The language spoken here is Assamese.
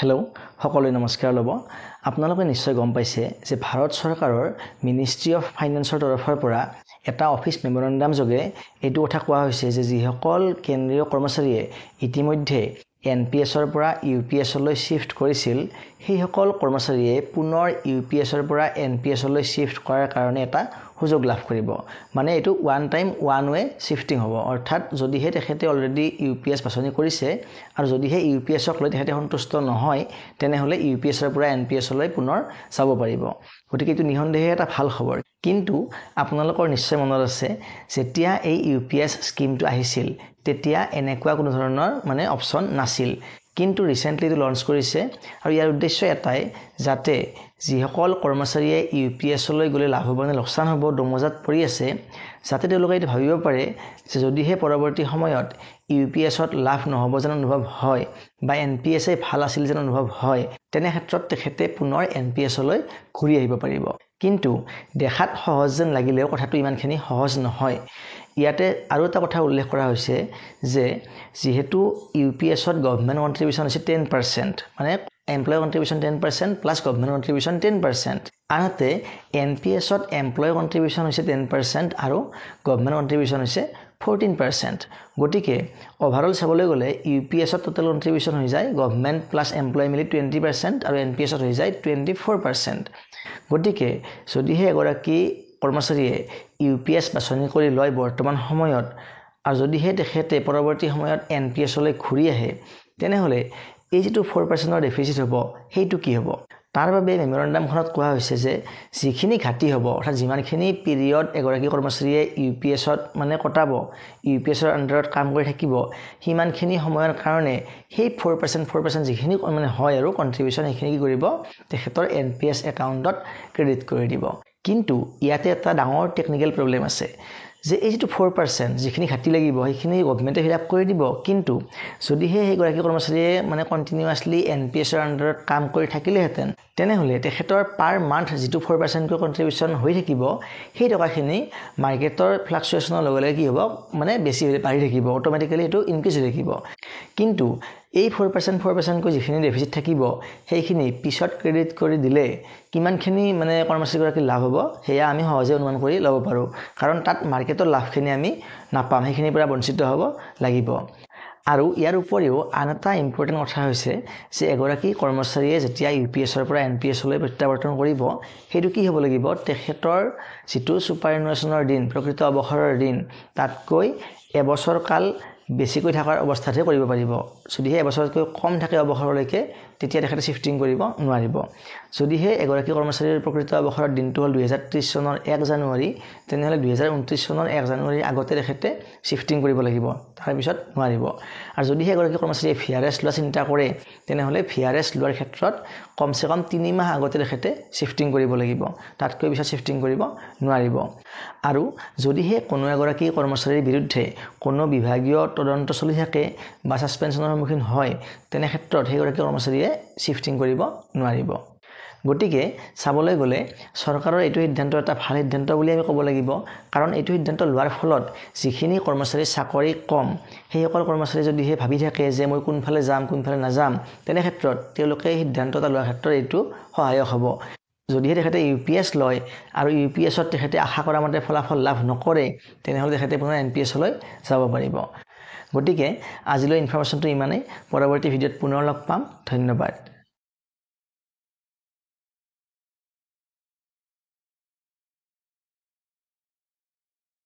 হেল্ল' সকলোৱে নমস্কাৰ ল'ব আপোনালোকে নিশ্চয় গম পাইছে যে ভাৰত চৰকাৰৰ মিনিষ্ট্ৰি অফ ফাইনেন্সৰ তৰফৰ পৰা এটা অফিচ মেমৰেণ্ডাম যোগে এইটো কথা কোৱা হৈছে যে যিসকল কেন্দ্ৰীয় কৰ্মচাৰীয়ে ইতিমধ্যে এনপিএছৰ পৰা ইউপিএছলৈ শিফট কৰিছিল সেইসকল কৰ্মচাৰীয়ে পুনৰ ইউপিএছৰ পৰা এনপিএছলৈ শিফট কৰাৰ কাৰণে এটা সুযোগ লাভ কৰিব মানে এইটো one time one way shifting হ'ব অৰ্থাৎ যদিহে তেখেতে অলৰেডি ইউপিএছ বাছনি কৰিছে আৰু যদিহে ইউপিএছক লৈ তেখেতে সন্তুষ্ট নহয় তেনেহলে ইউপিএছৰ পৰা এনপিএছলৈ পুনৰ যাব পাৰিব গতিকে এইটো নিঃসন্দেহে এটা ভাল খবৰ কিন্তু আপোনালোকৰ নিশ্চয় মনত আছে যেতিয়া এই ইউপিএছ স্কিমটো আহিছিল তেতিয়া এনেকুৱা কোনো ধৰণৰ মানে অপচন নাছিল কিন্তু ৰিসেন্টলি এটা লঞ্চ কৰিছে আৰু ইয়াৰ উদ্দেশ্য এটাই যাতে যিসকল কৰ্মচাৰীয়ে ইউপিএছলৈ গলে লাভৱান লোকসান হ'ব দমজাত পৰি আছে যাতে তেওঁলোকে এটা ভাবিব পাৰে যে যদিহে পৰৱৰ্তী সময়ত ইউপিএছত লাভ নহব যেন অনুভৱ হয় বা এনপিএছই ভাল আছিল যেন অনুভৱ হয় তেনে ক্ষেত্ৰত তেখেতে পুনৰ এনপিএছলৈ ঘূৰি আহিব পাৰিব কিন্তু দেখাত সহজ যেন লাগিলেও কথাটো ইমানখিনি সহজ নহয় ইয়াতে আৰু এটা কথা উল্লেখ কৰা হৈছে যে যেহেতু ইউপিএছত গভৰ্ণমেণ্ট কন্ট্ৰিবিউশন আছে 10% মানে এমপ্লয় কন্ট্ৰিবিউশন 10% প্লাস গভৰ্ণমেণ্ট কন্ট্ৰিবিউশন 10% আনহাতে এনপিএছত এমপ্লয় কন্ট্ৰিবিউশন হৈছে 10% আৰু গভৰ্ণমেণ্ট কন্ট্ৰিবিউশন হৈছে 14% গতিকে ওভাৰঅল চাবলৈ গলে ইউপিএছত টোটাল কন্ট্ৰিবিউশন হৈ যায় গভৰ্ণমেণ্ট প্লাস এমপ্লয় মিলি 20% আৰু এনপিএছত হৈ যায় 24% গতিকে যদিহে এগৰাকী কৰ্মচাৰীয়ে ইউপিএছ বাছনি কৰি লয় বৰ্তমান সময়ত আৰু যদিহে তেখেতে পৰৱৰ্তী সময়ত এনপিএছলৈ ঘূৰি আহে তেনেহলে এই যেটো 4% ৰ ডেফিচিট হ'ব হেইটো কি হ'ব তাৰ বাবে মেমৰেণ্ডামখনত কোৱা হৈছে যে যিখিনি ঘাটি হ'ব অৰ্থাৎ যিমানখিনি পিৰিয়ড এগৰাকী কৰ্মচাৰীয়ে ইউপিএছত মানে কটাব ইউপিএছৰ আন্ডাৰত কাম কৰি থাকিব হিমানখিনি সময়ৰ কাৰণে সেই 4% যিখিনি মানে হয় আৰু কন্ট্ৰিবিউশন এইখিনি কি কৰিব তেখেতৰ এনপিএছ একাউণ্টত ক্ৰেডিট কৰি দিব কিন্তু ইয়াতে এটা ডাঙৰ টেকনিক্যাল প্ৰবলেম আছে যে এই যেটো 4% যিখিনি ঘাটি লাগিব সেইখিনি গভৰ্ণমেণ্টে ফিল আপ কৰি দিব কিন্তু যদিহে সেই গৰাকী কৰ্মচাৰীয়ে মানে কন্টিনিউয়াছলি এনপিএছৰ আন্ডাৰত কাম কৰি থাকিলেহেতেন তেনেহলে তেখেতৰ পাৰ মান্থ যেটো 4% কৈ কন্ট্ৰিবিউশন হৈ থাকিব সেই টকাখিনি মাৰ্কেটৰ ফ্লাকচুৱেচনৰ লগে লগে কি হ'ব মানে বেছি হৈ বাঢ়ি থাকিব অটোমেটিক্যালি এটো ইনক্ৰিজ হৈ থাকিব কিন্তু এই 4% কৈ যিখিনি ডেফিচিট থাকিব সেইখিনি পিছত ক্ৰেডিট কৰি দিলে কিমানখিনি মানে কৰ্মচাৰীগৰাকী লাভ হ'ব হেয়া আমি সহজে অনুমান কৰি ল'ব পাৰো কাৰণ তাত মাৰ্কেটৰ লাভখিনি আমি নাপাম সেইখিনিৰ পৰা বঞ্চিত হ'ব লাগিব আৰু ইয়াৰ উপৰিও আন এটা ইম্পৰ্টেন্ট কথা হৈছে যে এগৰাকী কৰ্মচাৰীয়ে যেতিয়া ইউপিএছৰ পৰা এনপিএছলৈ প্ৰত্যাৱৰ্তন কৰিব হেতু কি হ'ব লাগিব তেখেতৰ যেটো সুপাৰএনুৱেচনৰ দিন প্ৰকৃত অৱসৰৰ দিন তাতকৈ এবছৰ কাল বেছিকৈ থাকাৰ অৱস্থাতে কৰিব পাৰিব যদিহে এবছৰতকৈ কম থাকে অৱসৰলৈকে তেতিয়া তেখেতে শিফটিং কৰিব নোৱাৰিব যদিহে এগৰাকী কৰ্মচাৰীৰ প্ৰকৃত অৱসৰৰ দিনটো হ'ল 2030 চনৰ 1 জানুৱাৰী তেনেহলে 2029 চনৰ 1 জানুৱাৰীৰ আগতে তেখেতে শিফটিং কৰিব লাগিব তাৰ পিছত নোৱাৰিব আৰু যদিহে এগৰাকী কৰ্মচাৰীয়ে ভিআৰএছ লোৱা চিন্তা কৰে তেনেহলে ভিআৰএছ লোৱাৰ ক্ষেত্ৰত কমসে কম 3 মাহ আগতে তেখেতে শিফটিং কৰিব লাগিব তাতকৈ পিছত শিফটিং কৰিব নোৱাৰিব আৰু যদিহে কোনো এগৰাকী কৰ্মচাৰীৰ বিৰুদ্ধে কোনো বিভাগীয় তদন্ত চলি থাকে বা সাসপেনশনৰ সন্মুখীন হয় তেনে ক্ষেত্ৰত সেইগৰাকী কৰ্মচাৰীয়ে শিফটিং কৰিব নোৱাৰিব গতিকে চাবলৈ গলে চৰকাৰৰ এইটো সিদ্ধান্ত এটা ভাল সিদ্ধান্ত বুলি আমি ক'ব লাগিব কাৰণ এইটো সিদ্ধান্ত লোৱাৰ ফলত যিখিনি কৰ্মচাৰীৰ চাকৰি কম সেইসকল কৰ্মচাৰী যদিহে ভাবি থাকে যে মই কোনফালে যাম কোনফালে নাযাম তেনে ক্ষেত্ৰত তেওঁলোকে সিদ্ধান্ত এটা লোৱাৰ ক্ষেত্ৰত এইটো সহায়ক হ'ব যদিহে তেখেতে ইউপিএছ লয় আৰু ইউপিএছত তেখেতে আশা কৰা মতে ফলাফল লাভ নকৰে তেনেহলে তেখেতে পুনৰ এনপিএছলৈ যাব পাৰিব গতিকে আজিলৈ ইনফৰমেশনটো ইমানেই পৰৱৰ্তী ভিডিঅ'ত পুনৰ লগ পাম ধন্যবাদ